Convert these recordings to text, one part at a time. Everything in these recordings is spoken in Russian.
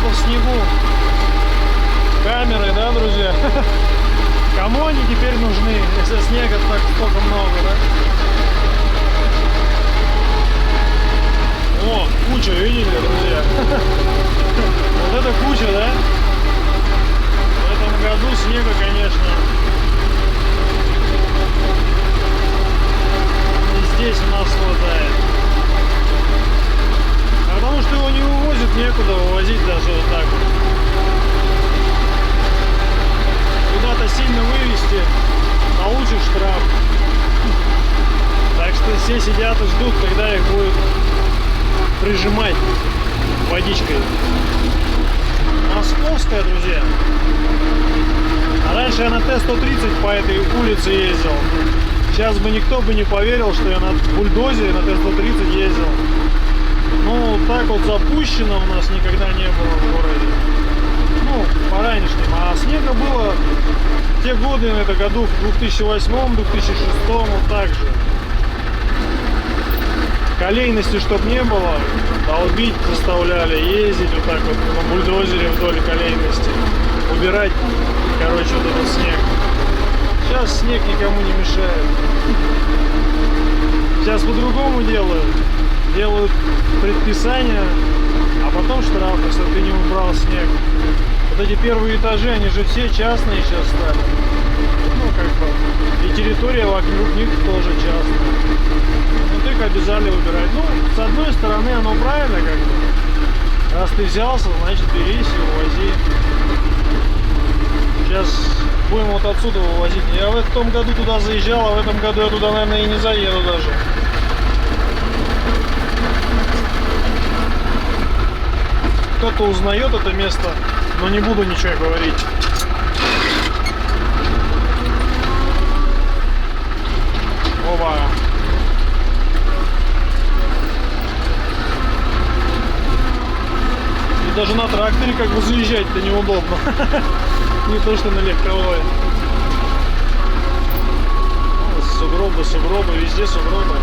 просто в снегу. Камеры, да, друзья? Кому они теперь нужны, если снега так столько много, да? О, куча, видели, друзья? Вот это куча, да? В этом году снега, конечно, и здесь у нас хватает. А потому что его не вывозят, некуда вывозить даже вот так вот. Куда-то сильно вывести, получишь штраф. Так что все сидят и ждут, когда их будет прижимать водичкой. Московская, друзья. А раньше я на Т-130 по этой улице ездил. Сейчас бы никто бы не поверил, что я на бульдозере на Т-130 ездил. Ну, так вот запущено у нас никогда не было в городе. Ну, по ранешним. А снега было в те годы, на это году, в 2008-2006, вот так же. Колейности, чтоб не было, долбить заставляли, ездить вот так вот на бульдозере вдоль колейности, убирать, короче, вот этот снег. Сейчас снег никому не мешает. Сейчас по-другому делают. Делают предписания, а потом штраф, если ты не убрал снег. Вот эти первые этажи, они же все частные сейчас стали. Ну, как бы, и территория вокруг них тоже частная. Вот их обязали убирать. Ну, с одной стороны, оно правильно, как бы. Раз ты взялся, значит, берись и увози. Сейчас будем вот отсюда вывозить. Я в том году туда заезжал, а в этом году я туда, наверное, и не заеду даже. Кто-то узнает это место, но не буду ничего говорить. Оба. И даже на тракторе как бы заезжать-то неудобно. Не то что на легковой. Сугробы, сугробы, везде сугробы.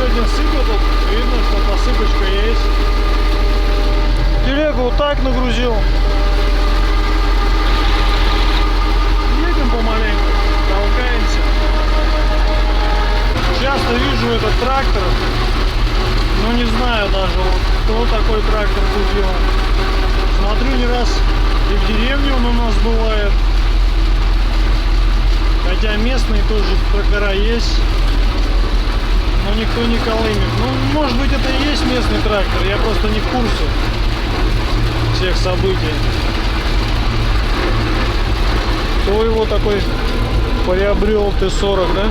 сегодня сыпет, вот видно, что посыпочка есть. Телегу вот так нагрузил. Едем помаленьку, толкаемся. Часто вижу этот трактор, но не знаю даже, вот, кто такой трактор купил. Смотрю, не раз и в деревне он у нас бывает. Хотя местные тоже трактора есть, но никто не колымет. Ну, может быть, это и есть местный трактор, я просто не в курсе всех событий. Кто его такой приобрел, Т-40, да?